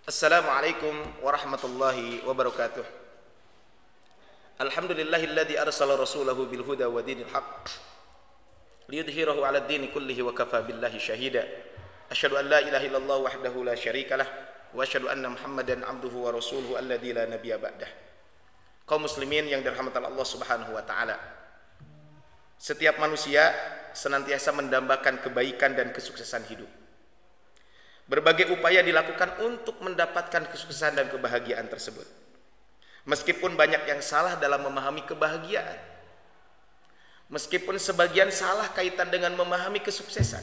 Assalamualaikum warahmatullahi wabarakatuh. Alhamdulillahilladzi arsala rasulahu bil huda wa dinil haqq liyudhhirahu 'ala ad-dini kullihi wa kafa billahi shahida. Asyhadu an la ilaha illallah wahdahu la syarikalah wa asyhadu anna Muhammadan 'abduhu wa rasuluhu alladzi la nabiyya ba'dah. Kaum muslimin yang dirahmati Allah Subhanahu wa taala. Setiap manusia senantiasa mendambakan kebaikan dan kesuksesan hidup. Berbagai upaya dilakukan untuk mendapatkan kesuksesan dan kebahagiaan tersebut. Meskipun banyak yang salah dalam memahami kebahagiaan. Meskipun sebagian salah kaitan dengan memahami kesuksesan.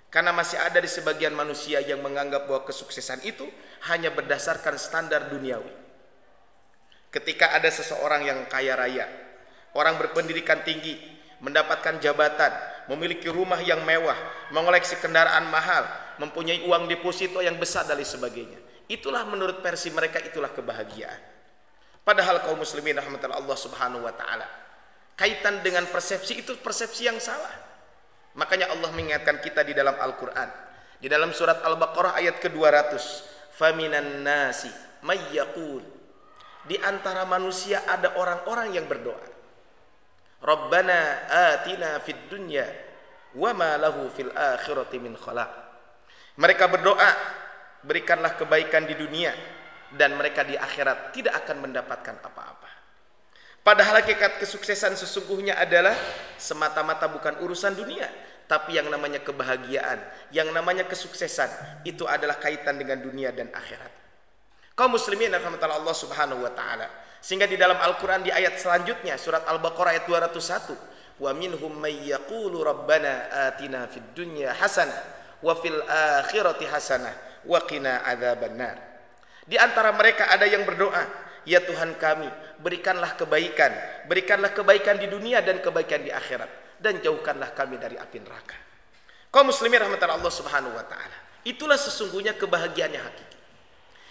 Karena masih ada di sebagian manusia yang menganggap bahwa kesuksesan itu hanya berdasarkan standar duniawi. Ketika ada seseorang yang kaya raya, orang berpendidikan tinggi, mendapatkan jabatan, memiliki rumah yang mewah, mengoleksi kendaraan mahal, mempunyai uang deposito yang besar dan sebagainya. Itulah menurut versi mereka, itulah kebahagiaan. Padahal kaum muslimin rahmatullah Allah Subhanahu wa taala, kaitan dengan persepsi itu persepsi yang salah. Makanya Allah mengingatkan kita di dalam Al-Qur'an. Di dalam surat Al-Baqarah ayat ke-200, "Faminan nasi may yaqul." Di antara manusia ada orang-orang yang berdoa, "Rabbana atina fid dunya wa ma lahu fil akhirati min khalaq." Mereka berdoa, berikanlah kebaikan di dunia dan mereka di akhirat tidak akan mendapatkan apa-apa. Padahal hakikat kesuksesan sesungguhnya adalah semata-mata bukan urusan dunia, tapi yang namanya kebahagiaan, yang namanya kesuksesan itu adalah kaitan dengan dunia dan akhirat. Kaum muslimin rahmatullah Allah Subhanahu wa taala. Sehingga di dalam Al-Qur'an di ayat selanjutnya surat Al-Baqarah ayat 201, "Wa minhum may yaqulu rabbana atina fid dunya hasanah wa fil akhirati hasanah wa qina adzabannar." Di antara mereka ada yang berdoa, "Ya Tuhan kami, berikanlah kebaikan di dunia dan kebaikan di akhirat, dan jauhkanlah kami dari api neraka." Kaum muslimin rahmatullah Allah Subhanahu wa taala. Itulah sesungguhnya kebahagiaan yang hakiki.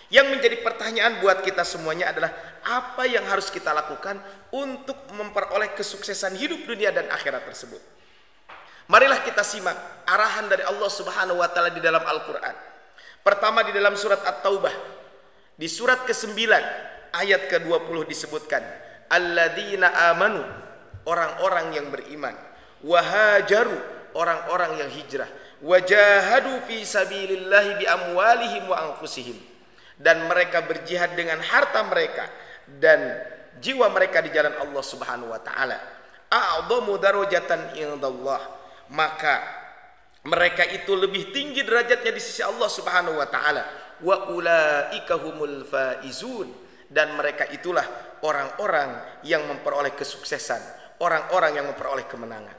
Yang menjadi pertanyaan buat kita semuanya adalah apa yang harus kita lakukan untuk memperoleh kesuksesan hidup dunia dan akhirat tersebut. Marilah kita simak arahan dari Allah Subhanahu wa taala di dalam Al-Qur'an. Pertama di dalam surat At-Taubah, di surat ke-9 ayat ke-20 disebutkan, "Alladzina amanu," orang-orang yang beriman, "wahajaru," orang-orang yang hijrah, "wajahadu fi sabilillahi bi amwalihim wa anfusihim," dan mereka berjihad dengan harta mereka dan jiwa mereka di jalan Allah Subhanahu wa taala. "A'dhamu darajatan indallah," maka mereka itu lebih tinggi derajatnya di sisi Allah Subhanahu wa taala. "Wa ulaika humul faizun," dan mereka itulah orang-orang yang memperoleh kesuksesan, orang-orang yang memperoleh kemenangan.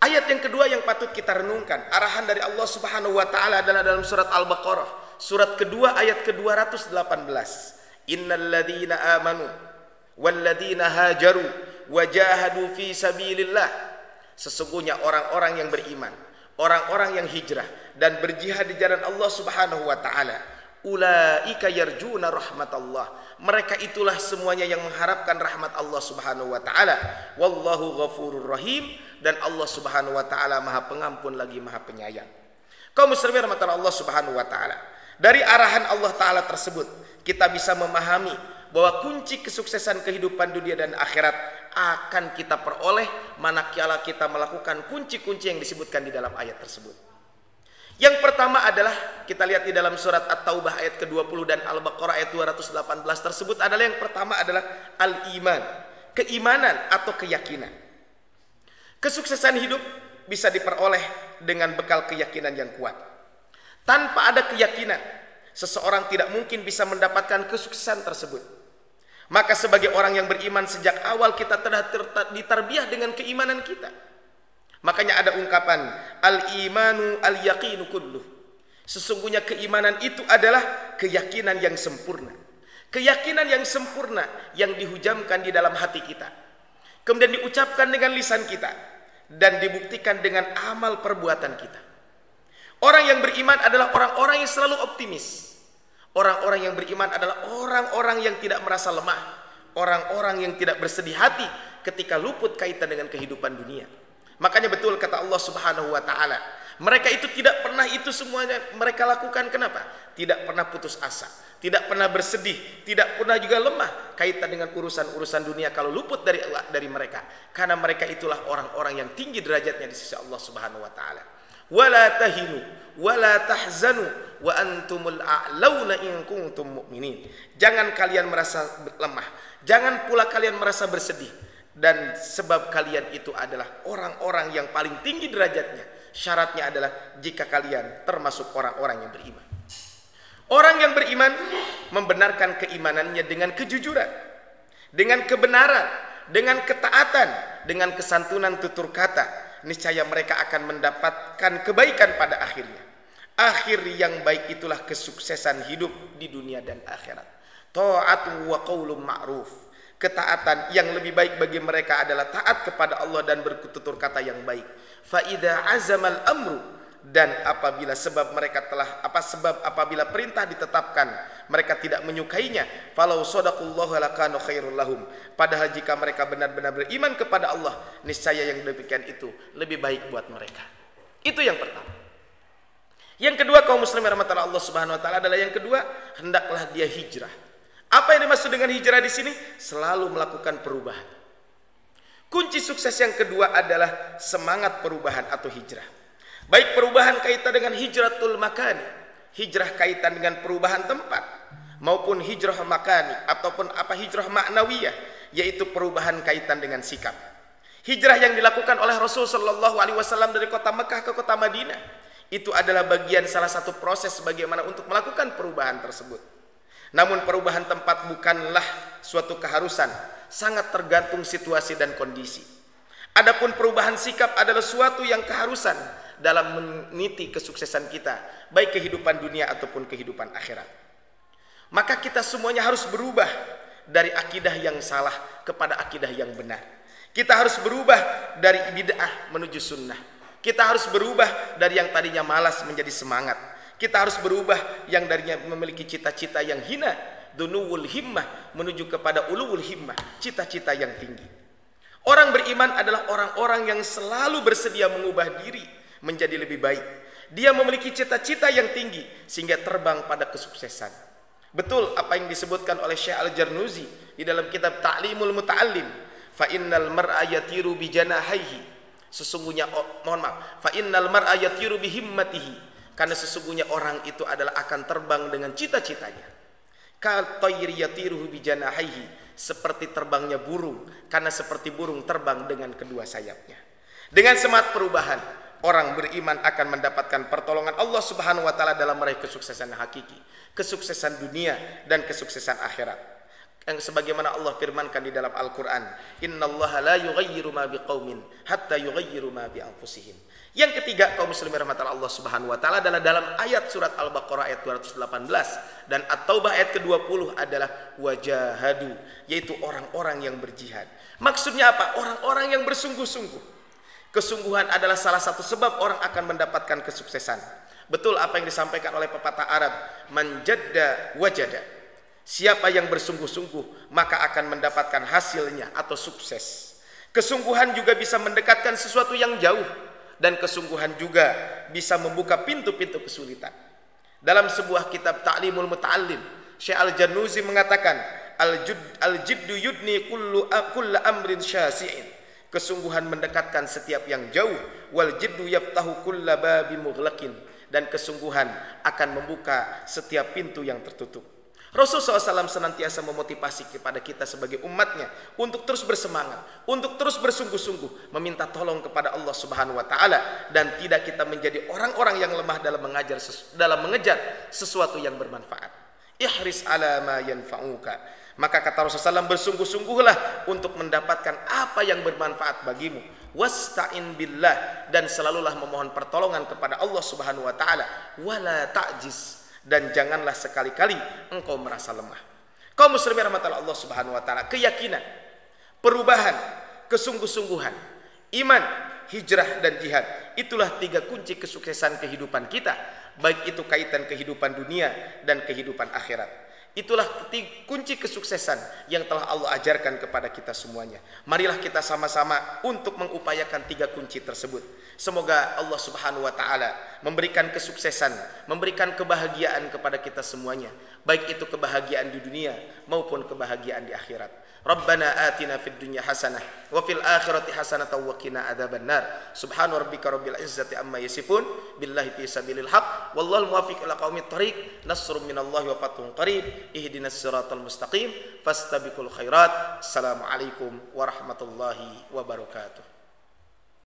Ayat yang kedua yang patut kita renungkan, arahan dari Allah Subhanahu wa taala adalah dalam surat Al-Baqarah, surat kedua ayat ke-218. "Innal ladzina amanu wal ladzina hajaru wajahadu fi sabilillah." Sesungguhnya orang-orang yang beriman, orang-orang yang hijrah dan berjihad di jalan Allah Subhanahu wa taala, ulaika yarjuna rahmatallah. Mereka itulah semuanya yang mengharapkan rahmat Allah Subhanahu wa taala. Wallahu ghafurur rahim, dan Allah Subhanahu wa taala Maha Pengampun lagi Maha Penyayang. Kaum muslimin rahmatullah Allah Subhanahu wa taala. Dari arahan Allah taala tersebut, kita bisa memahami bahwa kunci kesuksesan kehidupan dunia dan akhirat akan kita peroleh manakala kita melakukan kunci-kunci yang disebutkan di dalam ayat tersebut. Yang pertama adalah kita lihat di dalam surat At-Taubah ayat ke-20 dan Al-Baqarah ayat 218 tersebut adalah yang pertama adalah al-iman, keimanan atau keyakinan. Kesuksesan hidup bisa diperoleh dengan bekal keyakinan yang kuat. Tanpa ada keyakinan, seseorang tidak mungkin bisa mendapatkan kesuksesan tersebut. Maka sebagai orang yang beriman sejak awal kita telah ditarbiyah dengan keimanan kita. Makanya ada ungkapan al-imanu al-yaqinu kulluh. Sesungguhnya keimanan itu adalah keyakinan yang sempurna. Keyakinan yang sempurna yang dihujamkan di dalam hati kita. Kemudian diucapkan dengan lisan kita dan dibuktikan dengan amal perbuatan kita. Orang yang beriman adalah orang-orang yang selalu optimis. Orang-orang yang beriman adalah orang-orang yang tidak merasa lemah, orang-orang yang tidak bersedih hati ketika luput kaitan dengan kehidupan dunia. Makanya betul kata Allah Subhanahu wa taala, mereka itu tidak pernah itu semuanya mereka lakukan. Kenapa? Tidak pernah putus asa, tidak pernah bersedih, tidak pernah juga lemah kaitan dengan urusan-urusan dunia kalau luput dari mereka. Karena mereka itulah orang-orang yang tinggi derajatnya di sisi Allah Subhanahu wa taala. Wala tahinu wala tahzanu wa antumul a'launa in kuntum mu'minin. Jangan kalian merasa lemah, jangan pula kalian merasa bersedih, dan sebab kalian itu adalah orang-orang yang paling tinggi derajatnya. Syaratnya adalah jika kalian termasuk orang-orang yang beriman. Orang yang beriman membenarkan keimanannya dengan kejujuran, dengan kebenaran, dengan ketaatan, dengan kesantunan tutur kata. Niscaya mereka akan mendapatkan kebaikan pada akhirnya. Akhir yang baik itulah kesuksesan hidup di dunia dan akhirat. Ta'atu wa qaulun ma'ruf. Ketaatan yang lebih baik bagi mereka adalah taat kepada Allah dan bertutur kata yang baik. Fa idza azamal amru, dan apabila apabila perintah ditetapkan mereka tidak menyukainya, falau sadaqullahu lakana khairul lahum. Padahal jika mereka benar-benar beriman kepada Allah, niscaya yang demikian itu lebih baik buat mereka. Itu yang pertama. Yang kedua, kaum muslimin rahmatullah Allah Subhanahu wa taala, adalah yang kedua, hendaklah dia hijrah. Apa yang dimaksud dengan hijrah di sini? Selalu melakukan perubahan. Kunci sukses yang kedua adalah semangat perubahan atau hijrah. Baik perubahan kaitan dengan hijratul makani, hijrah kaitan dengan perubahan tempat, maupun hijrah makani ataupun hijrah maknawiyah, yaitu perubahan kaitan dengan sikap. Hijrah yang dilakukan oleh Rasul sallallahu alaihi wasallam dari kota Mekah ke kota Madinah, itu adalah bagian salah satu proses bagaimana untuk melakukan perubahan tersebut. Namun perubahan tempat bukanlah suatu keharusan, sangat tergantung situasi dan kondisi. Adapun perubahan sikap adalah suatu yang keharusan dalam meniti kesuksesan kita, baik kehidupan dunia ataupun kehidupan akhirat. Maka kita semuanya harus berubah dari akidah yang salah kepada akidah yang benar. Kita harus berubah dari bid'ah menuju sunnah. Kita harus berubah dari yang tadinya malas menjadi semangat. Kita harus berubah yang darinya memiliki cita-cita yang hina, dunuwul himmah, menuju kepada uluwul himmah, cita-cita yang tinggi. Orang beriman adalah orang-orang yang selalu bersedia mengubah diri menjadi lebih baik. Dia memiliki cita-cita yang tinggi sehingga terbang pada kesuksesan. Betul apa yang disebutkan oleh Syekh Al-Jarnuzi di dalam kitab Ta'limul Muta'allim, fa innal mar'a yatiru bi janahaihi. Sesungguhnya fa innal mar'a yatiru bi himmatihi, karena sesungguhnya orang itu adalah akan terbang dengan cita-citanya. Ka tayri yatiru bi janahaihi, seperti terbangnya burung, karena seperti burung terbang dengan kedua sayapnya. Dengan semangat perubahan, orang beriman akan mendapatkan pertolongan Allah Subhanahu wa taala dalam meraih kesuksesan hakiki, kesuksesan dunia dan kesuksesan akhirat. Yang sebagaimana Allah firmankan di dalam Al-Qur'an, "Innallaha la yughayyiru ma biqaumin hatta yughayyiru ma bi anfusihim." Yang ketiga, kaum muslimin rahmatullah Allah Subhanahu wa taala, adalah dalam ayat surat Al-Baqarah ayat 218 dan At-Taubah ayat ke-20 adalah wajahadu, yaitu orang-orang yang berjihad. Maksudnya apa? Orang-orang yang bersungguh-sungguh. Kesungguhan adalah salah satu sebab orang akan mendapatkan kesuksesan. Betul apa yang disampaikan oleh pepatah Arab, man jadda wajada. Siapa yang bersungguh-sungguh maka akan mendapatkan hasilnya atau sukses. Kesungguhan juga bisa mendekatkan sesuatu yang jauh, dan kesungguhan juga bisa membuka pintu-pintu kesulitan. Dalam sebuah kitab Ta'limul Muta'allim, Syekh Al-Jarnuzi mengatakan, al-jiddu yudni kulla amrin syasi'in. Kesungguhan mendekatkan setiap yang jauh, wal jiddu yaftahu kulla babi mughlaqin, dan kesungguhan akan membuka setiap pintu yang tertutup. Rasulullah SAW senantiasa memotivasi kepada kita sebagai umatnya untuk terus bersemangat, untuk terus bersungguh-sungguh meminta tolong kepada Allah Subhanahu wa taala, dan tidak kita menjadi orang-orang yang lemah dalam mengejar sesuatu yang bermanfaat. Ihris ala ma yanfa'uka. Maka kata Rasulullah SAW, bersungguh-sungguhlah untuk mendapatkan apa yang bermanfaat bagimu. Wasta'in billah, dan selalulah memohon pertolongan kepada Allah Subhanahu wa taala. Wala ta'jiz, dan janganlah sekali-kali engkau merasa lemah. Kaum muslimin rahmatullah Allah Subhanahu wa taala, keyakinan, perubahan, kesungguh-sungguhan, iman, hijrah dan jihad, itulah tiga kunci kesuksesan kehidupan kita, baik itu kaitan kehidupan dunia dan kehidupan akhirat. Itulah kunci kesuksesan yang telah Allah ajarkan kepada kita semuanya. Marilah kita sama-sama untuk mengupayakan 3 kunci tersebut. Semoga Allah Subhanahu wa taala memberikan kesuksesan, memberikan kebahagiaan kepada kita semuanya, baik itu kebahagiaan di dunia maupun kebahagiaan di akhirat. Rabbana atina fid dunya hasanah wa fil akhirati hasanah wa qina adzabannar. Subhana rabbika rabbil izzati amma yasifun, billahi fi sabilil haq, wallahul muwaffiq ila qaumit thariq, nasrun minallahi wa fathun qarib, ihdinas siratal mustaqim, fastabiqul khairat. Assalamualaikum warahmatullahi wabarakatuh.